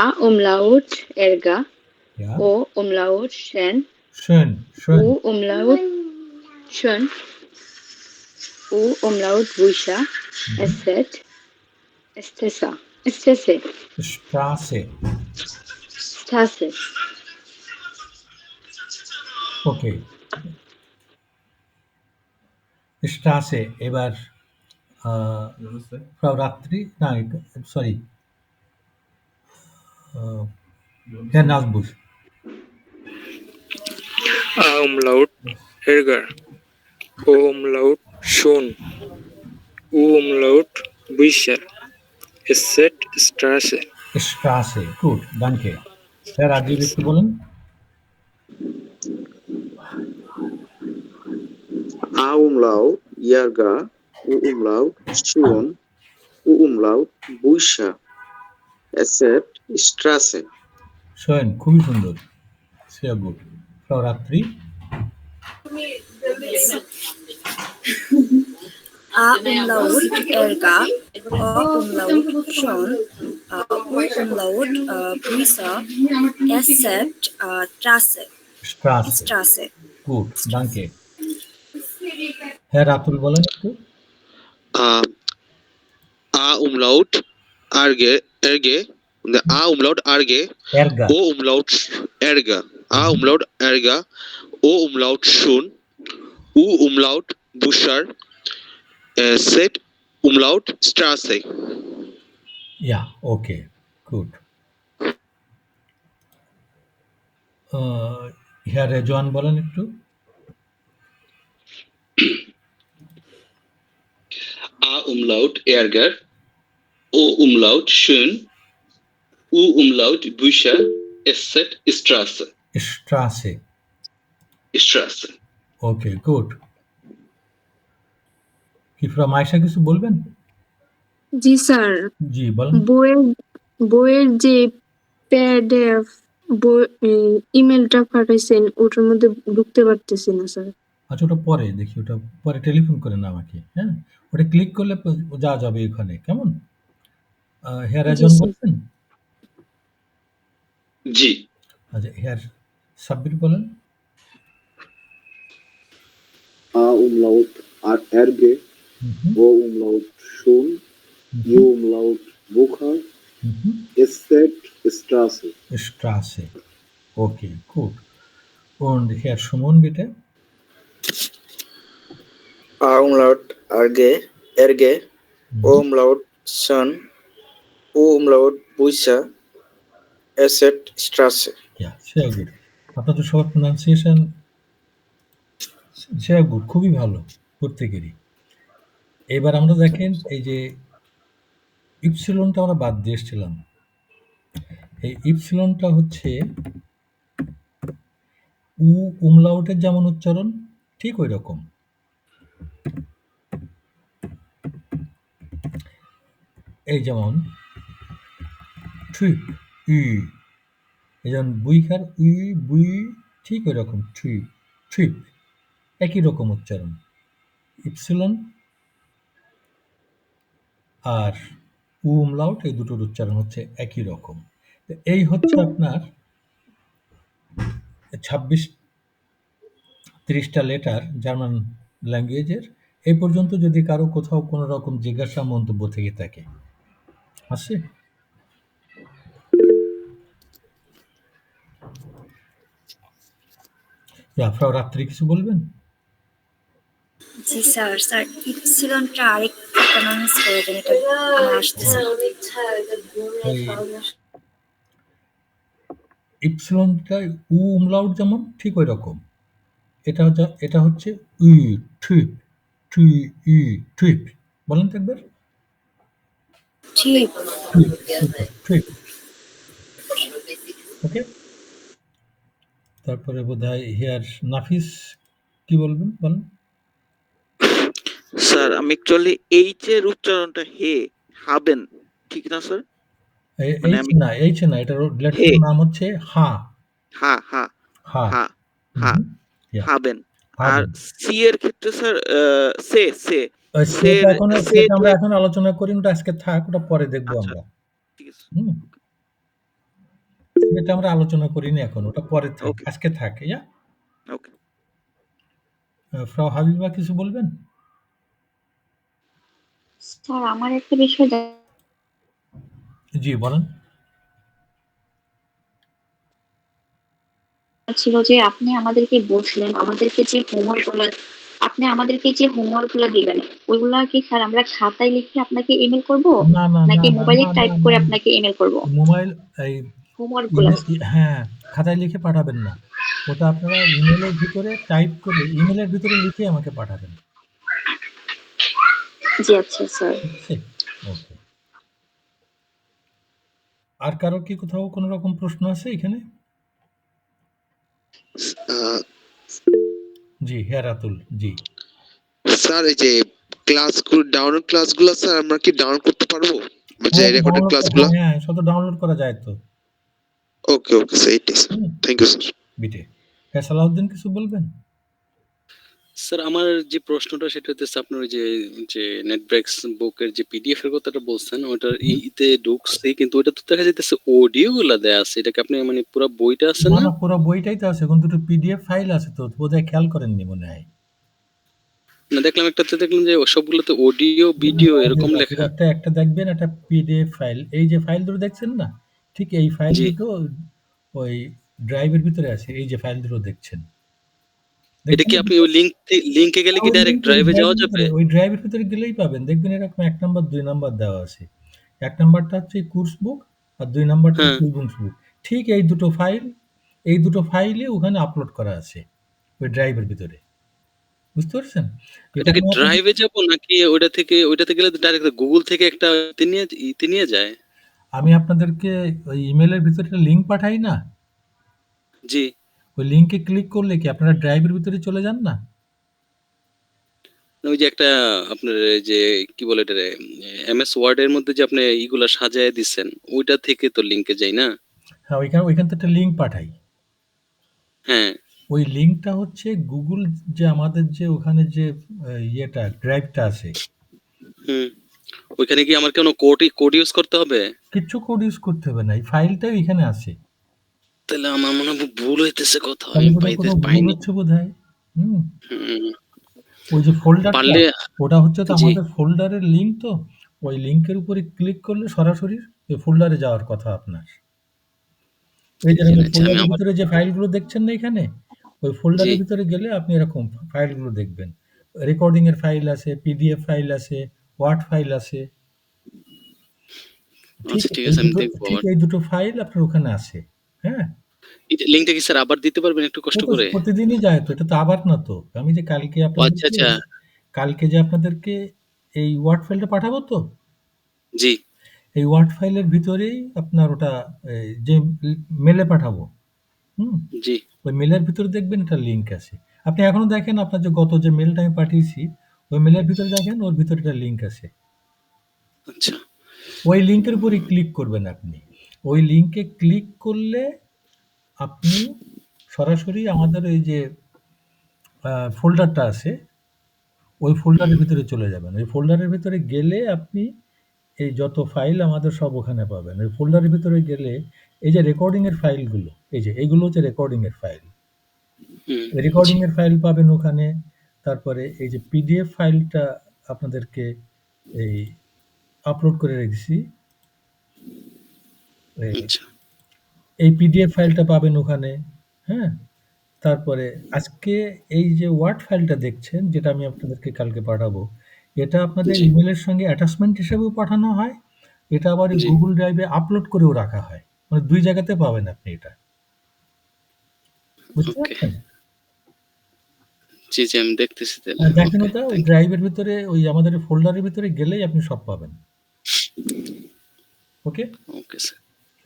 A Umlaut Erga, Ja, O Umlaut Schön, schön, schön. U Umlaut Schön, U Umlaut Buscha, Esset, Estessa, Estesse, Straße. Straße. Okay, Straße, এবার ফ্রাউ রাত্রি, না sorry, হ্যাঁ নাজবুস। A umlaut ergar, O umlaut schon, U umlaut buscher, Esset Straße. Straße, gut, danke. Herr Rajiv একটু বলেন। A Umlaut Erga, U Umlaut schon, U Umlaut buscher, Esset Straße. Schön, খুবই সুন্দর, sehr gut. ফ্রাউ রাত্রি। A umlaut erga, O umlaut schon, U umlaut Brisa, Esset Straße. Straße, Straße. gut, danke. হ্যাঁ রাতুল বলেন একটু। A umlaut erge, A umlaut arge, Erga. O umlaut erga, A umlaut erga, O umlaut schon, U umlaut buscher, Set umlaut Straße. Ja, okay, gut. হ্যাঁ রেজওয়ান বলেন একটু। A Umlaut Ärger, O Umlaut schön, U Umlaut Bücher, Esset Straße. Straße. Straße. Okay, good. কি ফ্রাউ মাইশা কিছু বলবেন? জি sir, জি বলেন। বইয়ের যে PDF ইমেলটা পাঠাইছেন ওটার মধ্যে ঢুকতে পারতেছি না স্যার। আচ্ছা, ওটা পরে দেখি, ওটা পরে টেলিফোন করেন আমাকে, হ্যাঁ? ওটা ক্লিক করলে যাওয়া যাবে ওখানে, কেমন? হেয়ার রেজওয়ান বলছেন? জি। আচ্ছা, হেয়ার সাব্বির বলেন। A Umlaut erge, O Umlaut schon, U Umlaut Bucher, Esset Straße. Straße. Okay, gut. Und Herr Schumon, bitte. A umlaut erge, O umlaut schon, U umlaut buscher, Esset Straße. Ja, sehr gut. আপনাদের সবার pronunciation sehr gut, খুবই ভালো প্রত্যেকেরই। এবার আমরা দেখেন এই যে ইপসিলনটা আমরা বাদ দিয়ে এসেছিলাম। এই ইপসিলনটা হচ্ছে উ উমলাউটের যেমন উচ্চারণ ঠিক ওই রকম। এই যেমন ট্রিপ, ই, এই যেমন বুইখার উই, বুই, ঠিক ওই রকম ট্রিপ, ট্রিপ, একই রকম উচ্চারণ। ইপসিলন আর উমলাউট এই দুটোর উচ্চারণ হচ্ছে একই রকম। এই হচ্ছে আপনার 26-30টা লেটার জার্মান ল্যাঙ্গুয়েজের। এই পর্যন্ত যদি কারো কোথাও কোনো রকম জিজ্ঞাসা মন্তব্য থেকে থাকে, আছে? ফ্রাউ রাত্রি কিছু বলবেন? জি স্যার, স্যার ইপসিলনটা আরেকটু প্রনাউন্স করে দেন, এটা আমার আসতেছে না। ইপসিলনটা উ উমলাউট যেমন ঠিক ওই রকম। এটা হচ্ছে ই, ট্রিপ, ট্রি, ই, ট্রিপ। বলেন তো একবার। ঠিক। ট্রিপ। ওকে, তারপরে বোধহয় হিয়ার নাফিস কি বলবেন বলেন। স্যার আমি অ্যাকচুয়ালি এইচ এর উচ্চারণটা হে হাবেন ঠিক না স্যার? মানে এইচ আমি না, এইচ না, এটার হে লেটারের নাম হচ্ছে হা হা হা হা হা হা ইয়া হাবেন। আর হাবেন। সি এর ক্ষেত্রে স্যার সে সে সেটা এখন সেটা আমরা সেটা এখন আলোচনা করি, ওটা আজকে থাক, ওটা পরে দেখবো আচ্ছা আমরা। ঠিক আছে হুম, সেটা আমরা আলোচনা করিনি এখন, ওটা পরে থাক, ওকে আজকে থাক। ইয়া ওকে। ফ্রাউ হাবিবা কিছু বলবেন? স্যার আমার একটা বিষয় জি বলেন। ছিল যে আপনি আমাদেরকে বলছিলেন আমাদেরকে যে হোমওয়ার্ক গুলো আপনি আমাদেরকে যে হোমওয়ার্ক গুলো দিবেন ওইগুলা কি স্যার আমরা খাতায় লিখে আপনাকে ইমেল করব না না না নাকি না মোবাইলে না টাইপ না করে না, আপনাকে ইমেল করব মোবাইল এই হোমওয়ার্ক গুলো? হ্যাঁ, খাতায় লিখে পাঠাবেন না, ওটা আপনারা ইমেলের ভিতরে টাইপ করে ইমেলের ভিতরে লিখে আমাকে পাঠাবেন। জি আচ্ছা স্যার। ঠিক আছে, ওকে। আর কারো কি কোথাও কোনো রকম প্রশ্ন আছে এখানে? জি হেরাতুল, জি স্যার এই যে ক্লাসগুলো ডাউনলোড ক্লাসগুলো স্যার আমরা কি ডাউনলোড করতে পারবো, যে হ্যাঁ রেকর্ডেড ডাউনলোড, ক্লাসগুলো? হ্যাঁ সব ডাউনলোড করা যায় তো। ওকে ওকে স্যার, এইটাই স্যার, থ্যাংক ইউ স্যার। বিটে হ্যাঁ, সালাউদ্দিন কিছু বলবেন? স্যার আমার যে প্রশ্নটা সেটা হচ্ছে আপনার ওই যে যে নেটব্রেক্স বুকের যে পিডিএফ এর কথাটা বলছেন ওটার ইতে ঢুকছে, কিন্তু ওটা তো দেখা যাইতেছে অডিও গুলা দেয়া আছে, এটা কি আপনি মানে পুরো বইটা আছে না না? না, পুরো বইটাই তো আছে, এখন দুটো পিডিএফ ফাইল আছে তো, বোধহয় খেয়াল করেননি মনে হয়। না দেখলাম একটাতে দেখলাম যে সবগুলোতে অডিও ভিডিও এরকম লেখা। একটা দেখবেন, একটা পিডিএফ ফাইল, এই যে ফাইল দুটো দেখছেন না, ঠিক এই ফাইল জি, দুটো ওই ড্রাইভের ভিতরে আছে, এই যে ফাইল দুটো দেখছেন, এটা কি আপনি ওই লিংকে গেলে কি ডাইরেক্ট ড্রাইভে যাওয়া যাবে? ওই ড্রাইভের ভিতরে গেলেই পাবেন, দেখবেন এরকম 1 নাম্বার 2 নাম্বার দেওয়া আছে। 1 নাম্বারটা হচ্ছে কোর্স বুক আর 2 নাম্বারটা হ্যাঁ, চিলড্রেন্স বুক। ঠিক এই দুটো ফাইলে ওখানে আপলোড করা আছে ওই ড্রাইভের ভিতরে। বুঝতে পারছেন? এটা এটা কি আমি আপনাকে, ড্রাইভে যাব নাকি ওইটাতে গেলে ডাইরেক্ট গুগল থেকে একটা ইতে নিয়ে যায়? আমি আপনাদেরকে ওই ইমেলের ভিতরে একটা লিংক পাঠাই না? জি, ওই লিংকে ক্লিক করলে কি আপনারা ড্রাইভের ভিতরে চলে যান না? ওই যে একটা আপনার এই যে কি বলে এটা এমএস ওয়ার্ড এর মধ্যে যে আপনি এইগুলা সাজায় দিচ্ছেন ওইটা থেকে তো লিংকে যাই না? হ্যাঁ, ওইখান থেকে একটা লিংক পাঠাই। হ্যাঁ, ওই লিংকটা হচ্ছে গুগল, যে আমাদের যে ওখানে যে ইয়েটা ড্রাইভটা আছে, হুম, ওইখানে কি আমার কোনো কোড ইউজ করতে হবে? কিচ্ছু কোড ইউজ করতে হবে না, এই ফাইলটাই এখানে আছে। তাহলে আমার মনে হয় ভুল হইতেছে কোথাও, তাহলে আমি বোধহয় কোনো ভুল পাইনি। হচ্ছে বোধহয়। হুম, হুম, ওই যে ফোল্ডারটা, পারলে ওটা হচ্ছে তো জি, আমাদের ফোল্ডারের লিংক তো, ওই লিংকের উপরে ক্লিক করলে সরাসরি ওই ফোল্ডারে যাওয়ার কথা আপনার। এই যে আচ্ছা আমি ফোল্ডারের আবার ভিতরে যে ফাইলগুলো দেখছেন না এখানে, ওই জি, ফোল্ডারের ভিতরে গেলে আপনি এরকম ফাইলগুলো দেখবেন। রেকর্ডিং এর ফাইল আছে, পিডিএফ ফাইল আছে, ওয়ার্ড ফাইল আছে। ঠিক আচ্ছা ঠিক আছে আমি দেখবো ঠিক আবার। এই দুটো ফাইল আপনার ওখানে আছে। হ্যাঁ? এটা লিংকটা কি স্যার আবার দিতে পারবেন একটু ও কষ্ট তো করে? প্রতিদিনই যায় তো, এটা তো আবার না তো। আমি যে ও আচ্ছা আচ্ছা, কালকে যে আপনাদেরকে এই ওয়ার্ড ফাইলটা পাঠাবো তো, জি, এই ওয়ার্ড ফাইলের ভিতরেই আপনার ওটা যে মেলে পাঠাবো, হুম? জি, ওই মেলের ভিতরে দেখবেন একটা লিংক আছে। আপনি এখনো দেখেন, আপনার যে গত যে মেলটা আমি পাঠিয়েছি, ওই মেলের ভিতরে দেখেন, ওর ভিতরে একটা লিংক আছে। আচ্ছা, ওই লিংকের উপরে ক্লিক করবেন আপনি। ওই লিংকে ক্লিক করলে আপনি সরাসরি আমাদের ওই যে ফোল্ডারটা আছে, ওই ফোল্ডারের ভিতরে চলে যাবেন। ওই ফোল্ডারের ভিতরে গেলে আপনি এই যত ফাইল আমাদের সব ওখানে পাবেন। ওই ফোল্ডারের ভিতরে গেলে এই যে রেকর্ডিং এর ফাইলগুলো, এই যে এইগুলো হচ্ছে রেকর্ডিং এর ফাইল। হুম, রেকর্ডিং জি, এর ফাইল পাবেন ওখানে। তারপরে এই যে পিডিএফ ফাইলটা আপনাদেরকে এই আপলোড করে রেখেছি। আচ্ছা, এই পিডিএফ ফাইলটা পাবেন ওখানে। হ্যাঁ? তারপরে আজকে এই যে ওয়ার্ড ফাইলটা দেখছেন, যেটা আমি আপনাদেরকে কালকে পাঠাবো, এটা আপনাদের জি, ইমেইলের সঙ্গে অ্যাটাচমেন্ট হিসেবেও পাঠানো হয়। এটা আবার জি, গুগল ড্রাইভে আপলোড করেও রাখা হয়। মানে ২ জায়গাতে পাবেন আপনি এটা। বুঝতে ওকে, পারছেন? জি, জি আমি দেখতেছি তাহলে। দেখেন ওকে, ওটা ওই থ্যাংক ড্রাইভের ভিতরে, ওই আমাদের ফোল্ডারের ভিতরে গেলেই আপনি সব পাবেন। ইউ। ওকে? ওকে স্যার,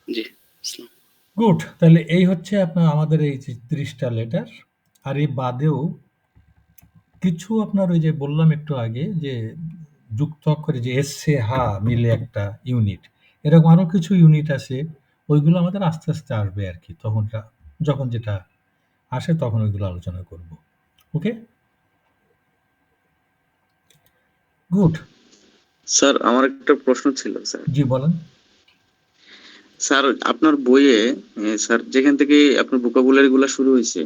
জি, আসসালাম। গুড, তাহলে এই হচ্ছে আপনার আমাদের এই যে 30টা লেটার। আর এই বাদেও কিছু আপনার ওই যে বললাম একটু আগে যে যুক্ত অক্ষরে যে এসে হা মিলে একটা ইউনিট, এরকম আরো কিছু ইউনিট আছে, ওইগুলো আমাদের আস্তে আস্তে আসবে আর কি, যখন যেটা আসে তখন ওইগুলো আলোচনা করব। ওকে, গুড। স্যার আমার একটা প্রশ্ন ছিল স্যার। জি বলেন। স্যার আপনার বইয়ে স্যার যেখান থেকে আপনার ভোকাবুলারি গুলা শুরু হয়েছে,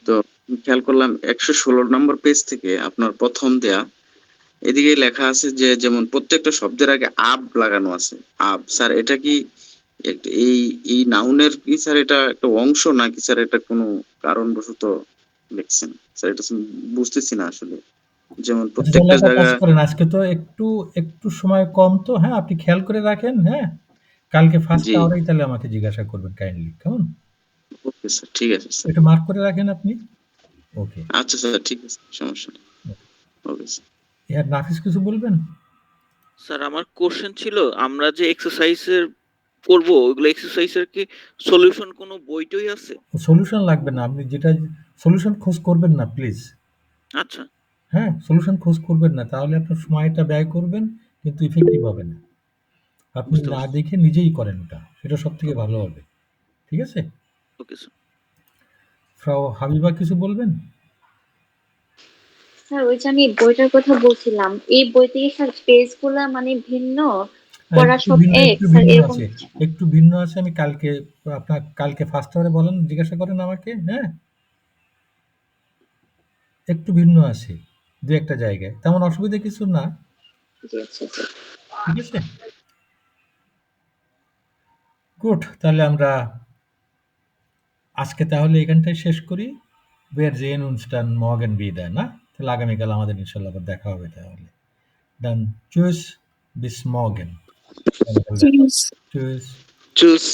তো খেয়াল করলাম 116 নম্বর পেজ থেকে আপনার প্রথম দেয়া এদিকে লেখা আছে যে যেমন প্রত্যেকটা শব্দের আগে আব লাগানো আছে। আব স্যার এটা কি এই এই নাউনের কি স্যার এটা একটা অংশ নাকি স্যার এটা কোনো কারণবশত লিখছেন স্যার? এটা বুঝতেছি না আসলে। যেমন প্রত্যেকটা একটা কাজ জায়গা করেন, আজকে তো একটু সময় কম, তো হ্যাঁ আপনি খেয়াল করে রাখেন, হ্যাঁ কালকে ফার্স্ট জি আওয়ারেই তাহলে আমাকে জিজ্ঞাসা করবেন কাইন্ডলি, কেমন? ওকে স্যার, ঠিক আছে স্যার। এটা মার্ক করে রাখেন আপনি। ওকে আচ্ছা স্যার, ঠিক আছে, সমস্যা নেই। Okay sir. ইয়ার নাফিস কিছু বলবেন? স্যার আমার কোশ্চেন ছিল, আমরা যে এক্সারসাইজের করব ওইগুলো এক্সারসাইজের কি সলিউশন কোনো বইটই আছে? সলিউশন লাগবে না, আপনি যেটা সলিউশন খোঁজ করবেন না প্লিজ। আচ্ছা হ্যাঁ, সলিউশন খোঁজ করবেন না, তাহলে আপনার সময়টা ব্যয় করবেন কিন্তু ইফেক্টিভ হবে না। আপনি না দেখে নিজেই করেন ওটা, সেটা সব থেকে ভালো হবে। ঠিক আছে, ওকে স্যার। ফ্রাউ হাবিবা কিছু বলবেন? স্যার ওই যে আমি বইটার কথা বলছিলাম, এই বই থেকে স্যার পেজগুলা মানে ভিন্ন, পড়া সব এক স্যার, এরকম একটু ভিন্ন আছে। আমি কালকে ফার্স্ট আওয়ারে বলেন, জিজ্ঞাসা করেন আমাকে, হ্যাঁ একটু ভিন্ন আছে দু একটা জায়গায়, তেমন অসুবিধা কিছু না। ঠিক আছে, গুড। তাহলে আমরা আজকে তাহলে এখানটায় শেষ করি। Wir sehen uns dann morgen wieder, না? তাহলে আগামীকাল আমাদের ইনশাআল্লাহ আবার দেখা হবে তাহলে। Dann tschüss, bis morgen. Tschüss. Tschüss. Tschüss.